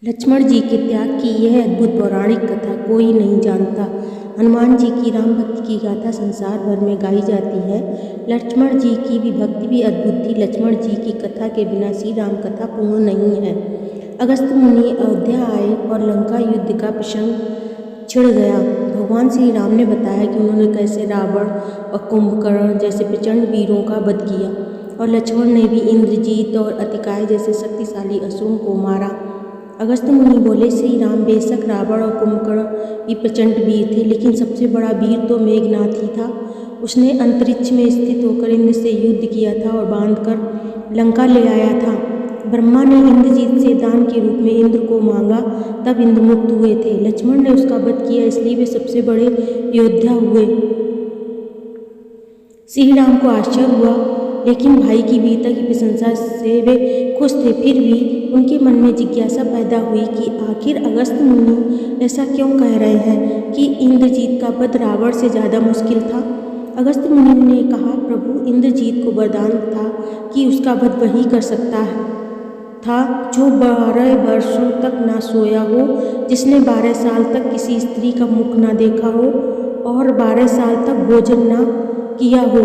लक्ष्मण जी के त्याग की यह अद्भुत पौराणिक कथा कोई नहीं जानता। हनुमान जी की राम भक्ति की गाथा संसार भर में गाई जाती है। लक्ष्मण जी की भी भक्ति भी अद्भुत थी। लक्ष्मण जी की कथा के बिना श्री राम कथा पूर्ण नहीं है। अगस्त्य मुनि अयोध्या आए और लंका युद्ध का प्रसंग छिड़ गया। भगवान श्री राम ने बताया कि उन्होंने कैसे रावण और कुंभकर्ण जैसे प्रचंड वीरों का वध किया और लक्ष्मण ने भी इंद्रजीत और अतिकाय जैसे शक्तिशाली असुरों को मारा। अगस्त्य मुनि बोले, श्री राम बेशक रावण और कुंभकर्ण भी प्रचंड वीर थे, लेकिन सबसे बड़ा वीर तो मेघनाथ ही था। उसने अंतरिक्ष में स्थित होकर इंद्र से युद्ध किया था और बांधकर लंका ले आया था। ब्रह्मा ने इंद्रजीत से दान के रूप में इंद्र को मांगा, तब इंद्र मुक्त हुए थे। लक्ष्मण ने उसका वध किया, इसलिए वे सबसे बड़े योद्धा हुए। श्री राम को आश्चर्य हुआ, लेकिन भाई की वीरता की प्रशंसा से वे खुश थे। फिर भी उनके मन में जिज्ञासा पैदा हुई कि आखिर अगस्त्य मुनि ऐसा क्यों कह रहे हैं कि इंद्रजीत का वध रावण से ज़्यादा मुश्किल था। अगस्त्य मुनि ने कहा, प्रभु, इंद्रजीत को वरदान था कि उसका वध वही कर सकता था जो 12 वर्षों तक ना सोया हो, जिसने 12 साल तक किसी स्त्री का मुख ना देखा हो और 12 साल तक भोजन ना किया हो।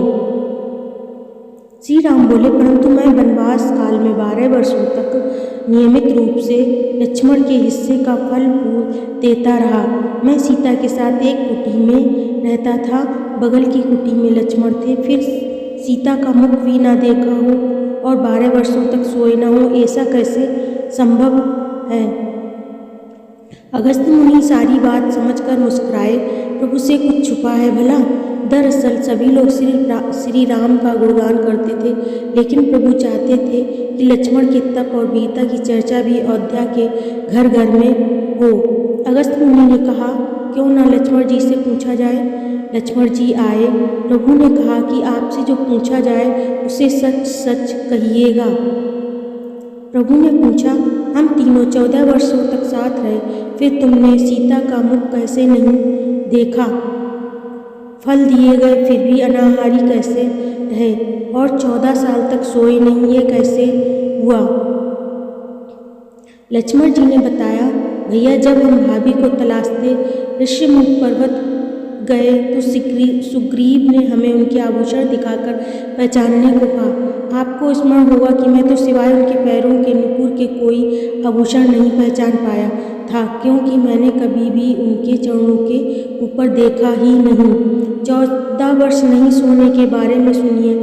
श्री राम बोले, परंतु मैं वनवास काल में 12 वर्षों तक नियमित रूप से लक्ष्मण के हिस्से का फल फूल देता रहा। मैं सीता के साथ एक कुटी में रहता था, बगल की कुटी में लक्ष्मण थे। फिर सीता का मुख भी ना देखा हो और 12 वर्षों तक सोए ना हो, ऐसा कैसे संभव है। अगस्त्य मुनि सारी बात समझकर मुस्कुराए, प्रभु से कुछ छुपा है भला। दरअसल सभी लोग श्री राम का गुणगान करते थे, लेकिन प्रभु चाहते थे कि लक्ष्मण के तप और वीरता की चर्चा भी अयोध्या के घर घर में हो। अगस्त्य मुनि ने कहा, क्यों ना लक्ष्मण जी से पूछा जाए। लक्ष्मण जी आए। प्रभु ने कहा कि आपसे जो पूछा जाए उसे सच सच कहिएगा। प्रभु ने पूछा, हम तीनों 14 वर्षों तक साथ रहे, फिर तुमने सीता का मुख कैसे नहीं देखा। फल दिए गए फिर भी अनाहारी कैसे रहे और 14 साल तक सोए नहीं, ये कैसे हुआ। लक्ष्मण जी ने बताया, भैया, जब हम भाभी को तलाशते ऋषिमुख पर्वत गए तो सुग्रीव ने हमें उनके आभूषण दिखाकर पहचानने को कहा। आपको स्मरण होगा कि मैं तो सिवाय उनके पैरों के नुपुर के कोई आभूषण नहीं पहचान पाया था, क्योंकि मैंने कभी भी उनके चरणों के ऊपर देखा ही नहीं। 14 वर्ष नहीं सोने के बारे में सुनिए।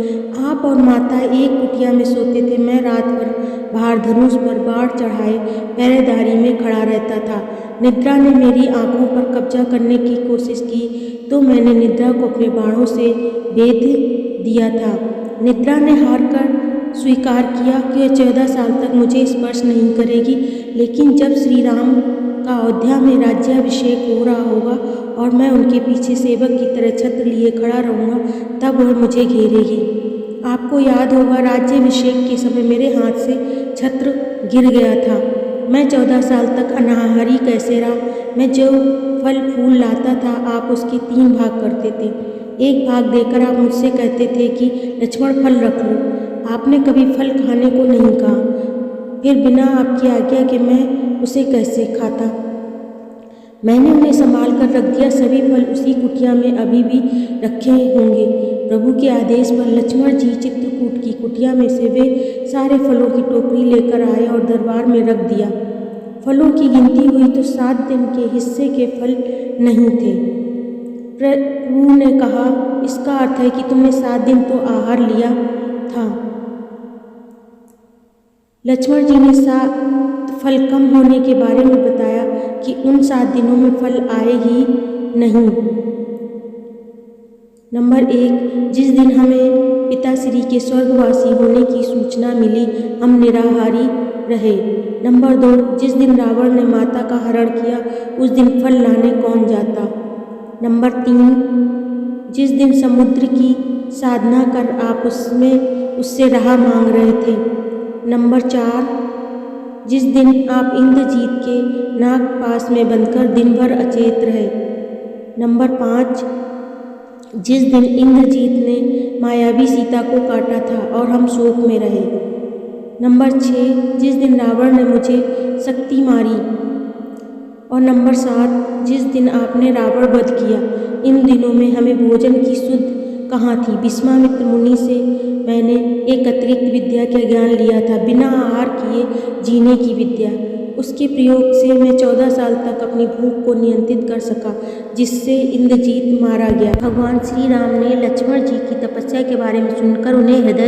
आप और माता एक कुटिया में सोते थे। मैं रात भर बाहर धनुष पर बाढ़ चढ़ाए पहरेदारी में खड़ा रहता था। निद्रा ने मेरी आंखों पर कब्जा करने की कोशिश की तो मैंने निद्रा को अपने बाणों से भेद दिया था। निद्रा ने हार कर स्वीकार किया कि वह 14 साल तक मुझे स्पर्श नहीं करेगी, लेकिन जब श्री राम का अयोध्या में राज्याभिषेक हो रहा होगा और मैं उनके पीछे सेवक की तरह छत्र लिए खड़ा रहूँगा, तब वह मुझे घेरेगी। आपको याद होगा, राज्याभिषेक के समय मेरे हाथ से छत्र गिर गया था। मैं 14 साल तक अनाहारी कैसे रहा। मैं जो फल फूल लाता था, आप उसके 3 भाग करते थे। एक भाग देकर आप मुझसे कहते थे कि लक्ष्मण फल रख लो। आपने कभी फल खाने को नहीं कहा। फिर बिना आपकी आज्ञा के मैं उसे कैसे खाता। मैंने उन्हें संभाल कर रख दिया। सभी फल उसी कुटिया में अभी भी रखे होंगे। प्रभु के आदेश पर लक्ष्मण जी चित्रकूट की कुटिया में से वे सारे फलों की टोकरी लेकर आए और दरबार में रख दिया। फलों की गिनती हुई तो 7 दिन के हिस्से के फल नहीं थे। प्रभु ने कहा, इसका अर्थ है कि तुमने 7 दिन तो आहार लिया था। लक्ष्मण जी ने 7 फल कम होने के बारे में बताया कि उन 7 दिनों में फल आए ही नहीं। नंबर 1, जिस दिन हमें पिताश्री के स्वर्गवासी होने की सूचना मिली, हम निराहारी रहे। नंबर 2, जिस दिन रावण ने माता का हरण किया, उस दिन फल लाने कौन जाता। नंबर 3, जिस दिन समुद्र की साधना कर आप उससे राह मांग रहे थे। नंबर 4, जिस दिन आप इंद्रजीत के नाग पास में बंधकर दिन भर अचेत रहे। नंबर 5, जिस दिन इंद्रजीत ने मायावी सीता को काटा था और हम शोक में रहे। नंबर 6, जिस दिन रावण ने मुझे शक्ति मारी। और नंबर 7, जिस दिन आपने रावण वध किया। इन दिनों में हमें भोजन की सुध कहाँ थी। विश्वामित्र मुनि से मैंने एक अतिरिक्त विद्या का ज्ञान लिया था, बिना आहार किए जीने की विद्या। उसके प्रयोग से मैं 14 साल तक अपनी भूख को नियंत्रित कर सका, जिससे इंद्रजीत मारा गया। भगवान श्री राम ने लक्ष्मण जी की तपस्या के बारे में सुनकर उन्हें हृदय